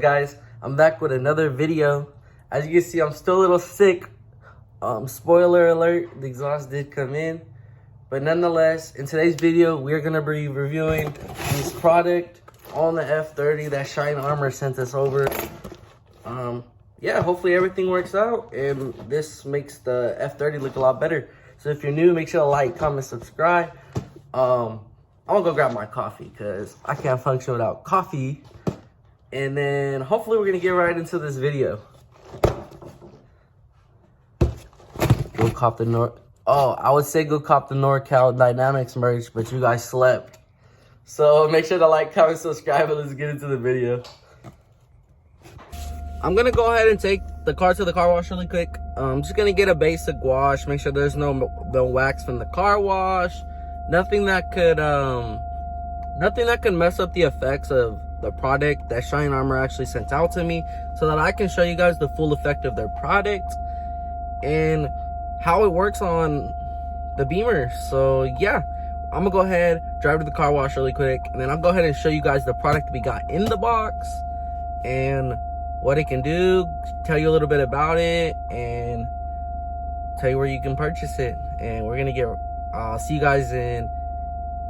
Guys, I'm back with another video. As you can see, I'm still a little sick. Spoiler alert, the exhaust did come in, but nonetheless, in today's video we're gonna be reviewing this product on the F30 that Shine Armor sent us over. Yeah, hopefully everything works out and this makes the F30 look a lot better. So if you're new, make sure to like, comment, subscribe. I'm gonna go grab my coffee because I can't function without coffee. And then hopefully we're gonna get right into this video. Go cop the I would say go cop the NorCal Dynamics merch, but you guys slept. So make sure to like, comment, subscribe, and let's get into the video. I'm gonna go ahead and take the car to the car wash really quick. I'm just gonna get a basic wash, make sure there's no wax from the car wash. Nothing that could mess up the effects of the product that Shine Armor actually sent out to me, so that I can show you guys the full effect of their product and how it works on the Beamer. So yeah, I'm gonna go ahead, drive to the car wash really quick, and then I'll go ahead and show you guys the product we got in the box and what it can do, tell you a little bit about it, and tell you where you can purchase it. And we're gonna get see you guys in,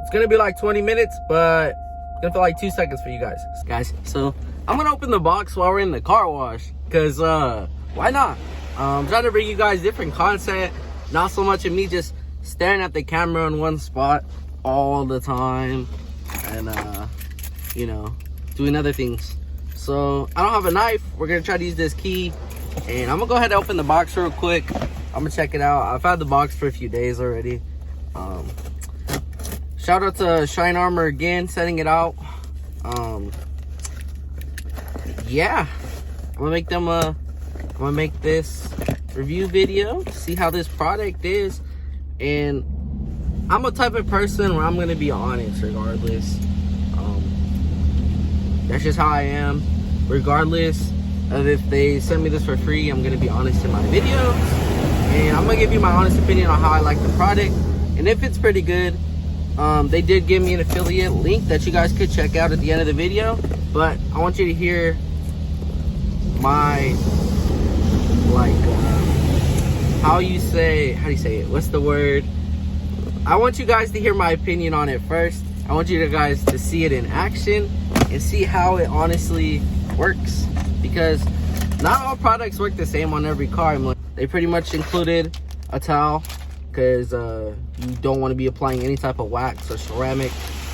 it's gonna be like 20 minutes, but it's gonna feel like 2 seconds for you guys. So I'm gonna open the box while we're in the car wash, because why not? I'm trying to bring you guys different content, not so much of me just staring at the camera in one spot all the time and you know, doing other things. So I don't have a knife. We're gonna try to use this key, and I'm gonna go ahead and open the box real quick. I'm gonna check it out. I've had the box for a few days already. Shout out to Shine Armor again, setting it out. Yeah, I'm gonna make this review video, see how this product is. And I'm a type of person where I'm gonna be honest regardless. That's just how I am. Regardless of if they send me this for free, I'm gonna be honest in my videos, and I'm gonna give you my honest opinion on how I like the product and if it's pretty good. They did give me an affiliate link that you guys could check out at the end of the video, but I want you to hear my how do you say it, what's the word, I want you guys to hear my opinion on it first. I want you guys to see it in action and see how it honestly works, because not all products work the same on every car. They pretty much included a towel, because you don't want to be applying any type of wax or ceramic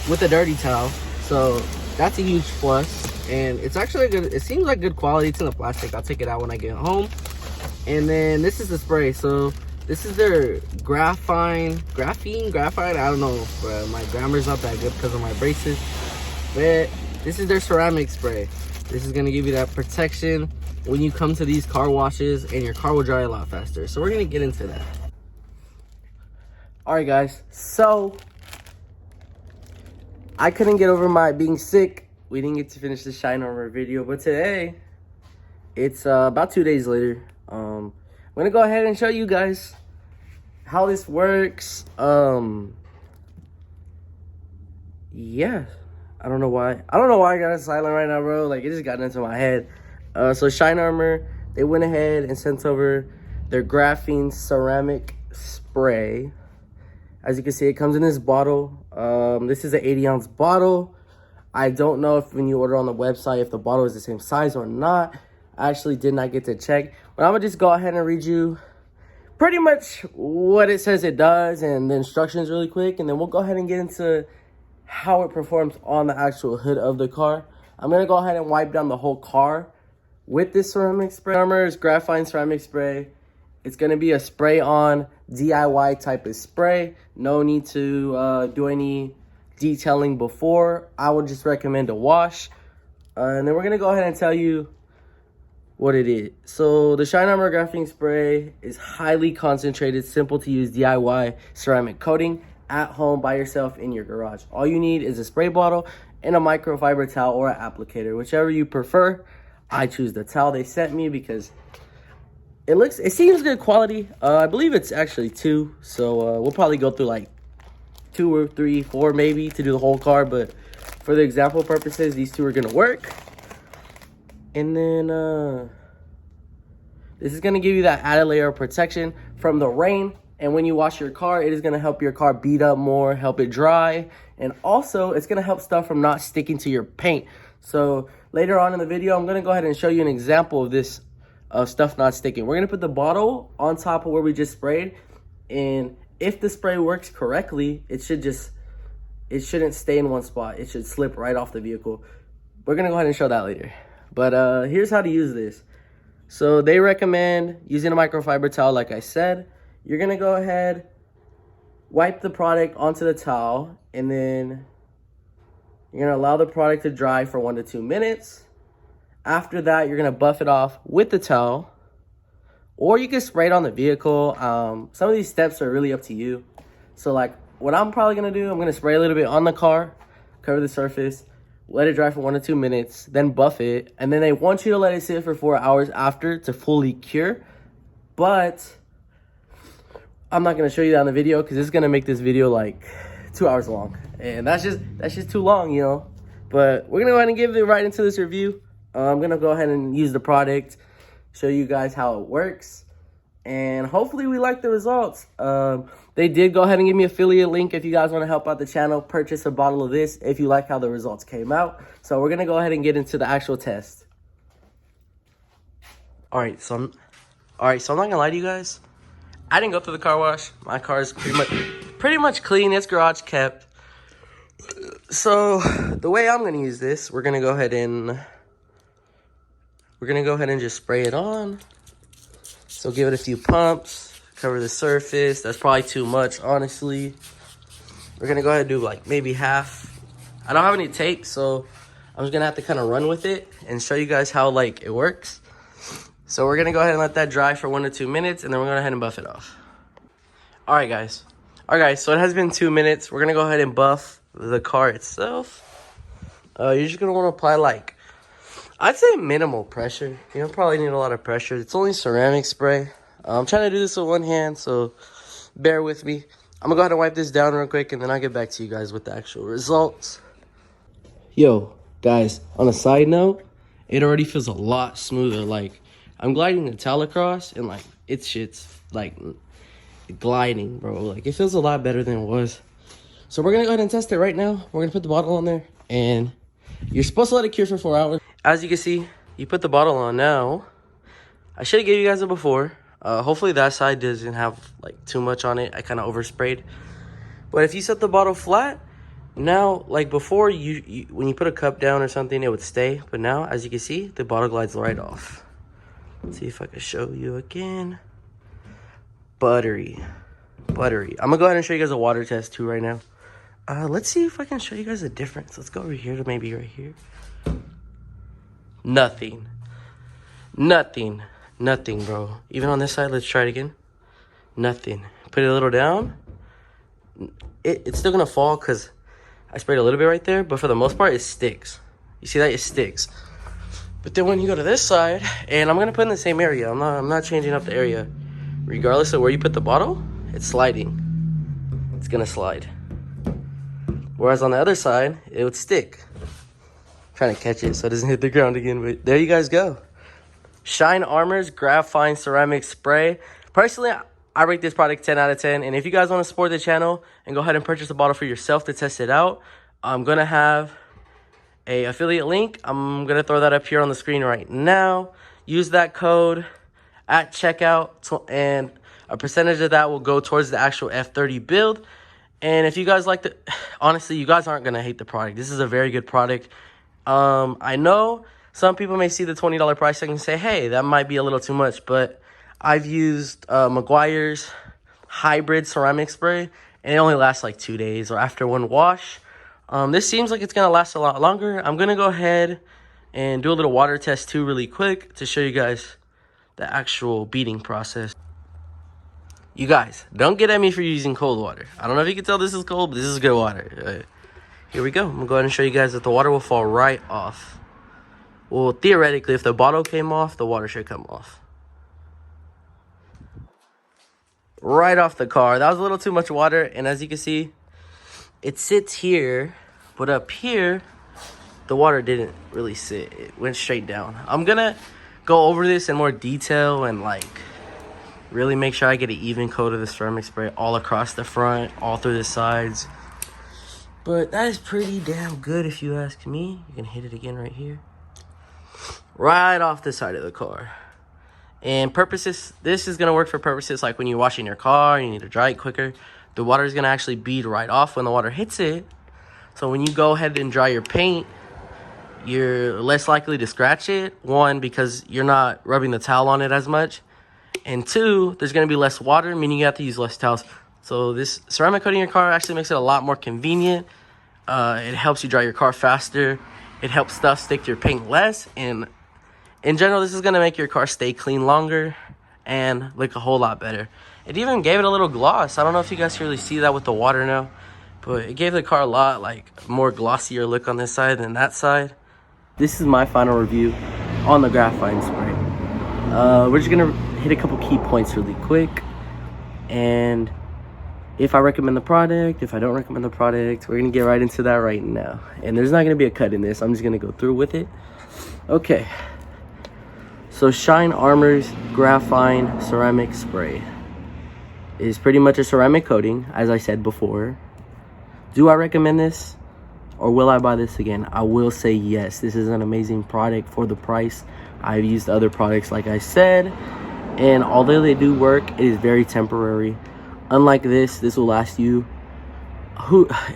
with a dirty towel. So that's a huge plus, and it's actually good. It seems like good quality. It's in the plastic. I'll take it out when I get home. And then this is the spray. So this is their graphite. I don't know, bro. My grammar's not that good because of my braces, but this is their ceramic spray. This is gonna give you that protection when you come to these car washes, and your car will dry a lot faster. So we're gonna get into that. All right, guys, so I couldn't get over my being sick. We didn't get to finish the Shine Armor video, but today it's about 2 days later. I'm gonna go ahead and show you guys how this works. Yeah, I don't know why I got it silent right now, bro. Like, it just got into my head. So Shine Armor, they went ahead and sent over their graphene ceramic spray. As you can see, it comes in this bottle. This is an 80-ounce bottle. I don't know if when you order on the website, if the bottle is the same size or not. I actually did not get to check. But I'm going to just go ahead and read you pretty much what it says it does and the instructions really quick. And then we'll go ahead and get into how it performs on the actual hood of the car. I'm going to go ahead and wipe down the whole car with this ceramic spray. Armor's graphite ceramic spray. It's going to be a spray-on DIY type of spray. No need to do any detailing before. I would just recommend a wash. And then we're going to go ahead and tell you what it is. So the Shine Armor graphene spray is highly concentrated, simple to use DIY ceramic coating at home by yourself in your garage. All you need is a spray bottle and a microfiber towel or an applicator, whichever you prefer. I choose the towel they sent me because it seems good quality. I believe it's actually 2, so we'll probably go through like 2 or 3, 4 maybe to do the whole car, but for the example purposes, these 2 are gonna work. And then this is going to give you that added layer of protection from the rain. And when you wash your car, it is going to help your car beat up more, help it dry. And also, it's going to help stuff from not sticking to your paint. So later on in the video, I'm going to go ahead and show you an example of this stuff not sticking. We're going to put the bottle on top of where we just sprayed. And if the spray works correctly, it shouldn't stay in one spot. It should slip right off the vehicle. We're going to go ahead and show that later. But here's how to use this. So they recommend using a microfiber towel, like I said. You're going to go ahead, wipe the product onto the towel, and then you're going to allow the product to dry for 1 to 2 minutes. After that, you're going to buff it off with the towel, or you can spray it on the vehicle. Some of these steps are really up to you. So like what I'm probably going to do, I'm going to spray a little bit on the car, cover the surface, let it dry for 1 to 2 minutes, then buff it. And then they want you to let it sit for 4 hours after to fully cure. But I'm not going to show you that in the video because it's going to make this video like 2 hours long. And that's just too long, you know. But we're going to go ahead and give it right into this review. I'm going to go ahead and use the product, show you guys how it works. And hopefully we like the results. They did go ahead and give me an affiliate link if you guys want to help out the channel. Purchase a bottle of this if you like how the results came out. So we're going to go ahead and get into the actual test. All right, so I'm not going to lie to you guys. I didn't go through the car wash. My car is pretty much clean. It's garage kept. So the way I'm going to use this, we're going to go ahead and just spray it on. So give it a few pumps, cover the surface. That's probably too much, honestly. We're going to go ahead and do like maybe half. I don't have any tape, so I'm just going to have to kind of run with it and show you guys how like it works. So we're going to go ahead and let that dry for 1 to 2 minutes, and then we're going to go ahead and buff it off. All right, guys, so it has been 2 minutes. We're going to go ahead and buff the car itself. You're just going to want to apply like, I'd say minimal pressure. You don't probably need a lot of pressure. It's only ceramic spray. I'm trying to do this with one hand, so bear with me. I'm going to go ahead and wipe this down real quick, and then I'll get back to you guys with the actual results. Yo, guys, on a side note, it already feels a lot smoother. Like, I'm gliding the towel across, and like shit's like gliding, bro. Like it feels a lot better than it was. So we're gonna go ahead and test it right now. We're gonna put the bottle on there, and you're supposed to let it cure for 4 hours. As you can see, you put the bottle on now. I should have gave you guys it before. Hopefully that side doesn't have like too much on it. I kind of oversprayed. But if you set the bottle flat, now like before you when you put a cup down or something, it would stay. But now, as you can see, the bottle glides right off. Let's see if I can show you again. Buttery. I'm gonna go ahead and show you guys a water test too right now. Let's see if I can show you guys a difference. Let's go over here to maybe right here. Nothing, bro. Even on this side, let's try it again. Nothing. Put it a little down. It's still gonna fall because I sprayed a little bit right there, but for the most part, it sticks. You see that? It sticks. But then when you go to this side, and I'm gonna put in the same area. I'm not changing up the area. Regardless of where you put the bottle, it's sliding. It's gonna slide. Whereas on the other side, it would stick. I'm trying to catch it so it doesn't hit the ground again, but there you guys go. Shine Armor's Graphite Ceramic Spray. Personally, I rate this product 10 out of 10. And if you guys want to support the channel and go ahead and purchase a bottle for yourself to test it out, I'm gonna have a affiliate link. I'm gonna throw that up here on the screen right now. Use that code at checkout, and a percentage of that will go towards the actual F30 build. And if you guys like the, honestly, you guys aren't gonna hate the product. This is a very good product. I know some people may see the $20 price tag and say, hey, that might be a little too much, but I've used Meguiar's hybrid ceramic spray, and it only lasts like 2 days or after one wash. This seems like it's gonna last a lot longer. I'm gonna go ahead and do a little water test too really quick to show you guys the actual beating process. You guys, don't get at me for using cold water. I don't know if you can tell this is cold, but this is good water. Here we go. I'm gonna go ahead and show you guys that the water will fall right off. Well, theoretically, if the bottle came off, the water should come off. Right off the car. That was a little too much water, and as you can see, it sits here, but up here, the water didn't really sit. It went straight down. I'm gonna go over this in more detail and like really make sure I get an even coat of the ceramic spray all across the front, all through the sides. But that is pretty damn good if you ask me. You can hit it again right here. Right off the side of the car. And purposes, this is gonna work for purposes like when you're washing your car, you need to dry it quicker. The water is gonna actually bead right off when the water hits it. So when you go ahead and dry your paint, you're less likely to scratch it. One, because you're not rubbing the towel on it as much. And two, there's gonna be less water, meaning you have to use less towels. So this ceramic coating your car actually makes it a lot more convenient. It helps you dry your car faster. It helps stuff stick to your paint less. And in general, this is gonna make your car stay clean longer and look a whole lot better. It even gave it a little gloss. I don't know if you guys can really see that with the water now, but it gave the car a lot like more glossier look on this side than that side. This is my final review on the graphite spray. We're just gonna hit a couple key points really quick, and if I recommend the product, if I don't recommend the product, we're gonna get right into that right now. And there's not gonna be a cut in this. I'm just gonna go through with it. Okay. So Shine Armor's Graphite Ceramic Spray is pretty much a ceramic coating, as I said before. Do I recommend this? Or will I buy this again? I will say yes. This is an amazing product for the price. I've used other products like I said, and although they do work, it is very temporary. Unlike this will last you,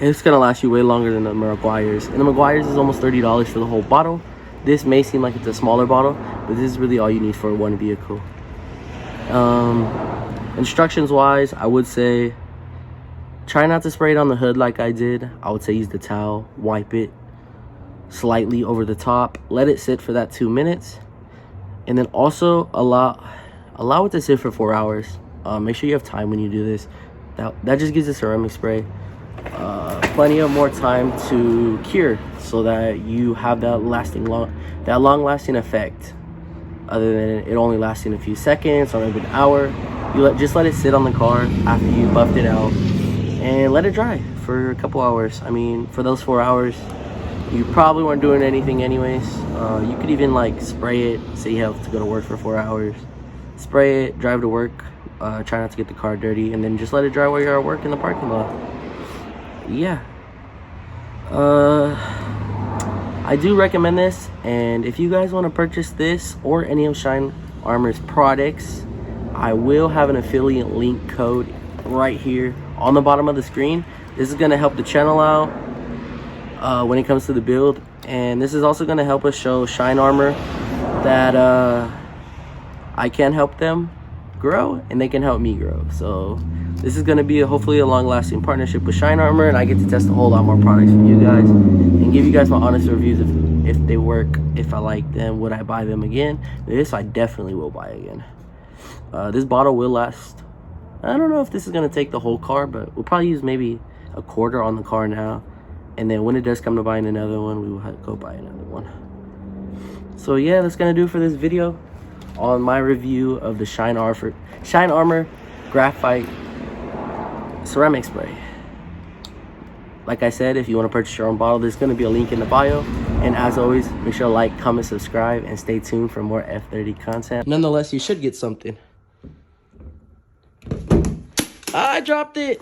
it's gonna last you way longer than the Maguire's. And the Maguire's is almost $30 for the whole bottle. This may seem like it's a smaller bottle, but this is really all you need for one vehicle. Instructions wise, I would say try not to spray it on the hood like I did. I would say use the towel, wipe it slightly over the top, let it sit for that 2 minutes, and then also allow it to sit for 4 hours. Make sure you have time when you do this. That just gives the ceramic spray plenty of more time to cure, so that you have that long-lasting effect. Other than it only lasting a few seconds or maybe an hour, just let it sit on the car after you buffed it out and let it dry for a couple hours. I mean, for those 4 hours, you probably weren't doing anything anyways. You could even like spray it. Say you have to go to work for 4 hours, spray it, drive to work. Try not to get the car dirty, and then just let it dry while you're at work in the parking lot. Yeah. I do recommend this, and if you guys want to purchase this or any of Shine Armor's products, I will have an affiliate link code right here on the bottom of the screen. This is going to help the channel out when it comes to the build, and this is also going to help us show Shine Armor that I can help them grow and they can help me grow. So this is going to be hopefully a long-lasting partnership with Shine Armor, and I get to test a whole lot more products for you guys and give you guys my honest reviews if they work, if I like them, would I buy them again. This I definitely will buy again. This bottle will last, I don't know if this is going to take the whole car, but we'll probably use maybe a quarter on the car now, and then when it does come to buying another one, we will have to go buy another one. So yeah, that's going to do it for this video on my review of the Shine Armor Graphite Ceramic Spray. Like I said, if you want to purchase your own bottle, there's going to be a link in the bio. And as always, make sure to like, comment, subscribe, and stay tuned for more F30 content. Nonetheless, you should get something. I dropped it.